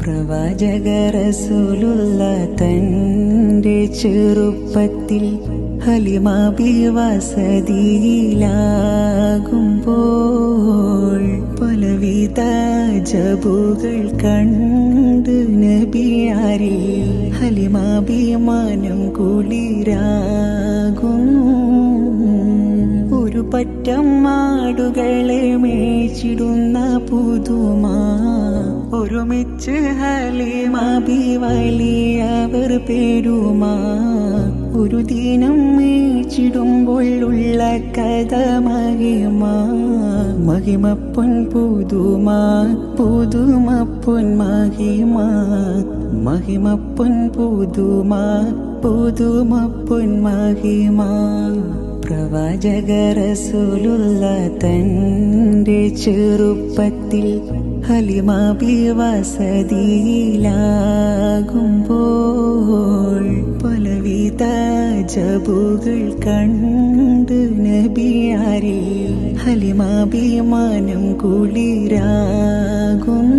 പ്രവാചക റസൂലുള്ള തന്റെ ചെറുപ്പത്തിൽ ഹലിമ വസതിയിലാകുമ്പോൾ പലവിധ ജബുകൾ കണ്ട് നബിയാരിൽ ഹലിമാഭിമാനം കുളിരാകുന്നു. ഒരു പറ്റം മാടുകളെ മേച്ചിടുന്ന പുതുമ ഒരുമിച്ച് ഹലിമാബി വലിയവർ പേരുമാ ഒരു ദിനം മേച്ചിടുമ്പോൾ ഉള്ള കഥ മഹിമപ്പൊൻ പുതുമ പുതുമപ്പൊൻ മഹിമപ്പൊൻ പുതുമ പുതുമപ്പൊൻ മഹിമ. പ്രവാചക റസൂലുള്ള തന്റെ ചെറുപ്പത്തിൽ ഹലിമ വസതിയിലാകുമ്പോൾ പലവിധ ജബുകൾ കണ്ട് നബിയാരിൽ ഹലിമാഭിമാനം കുളിരാകുന്നു.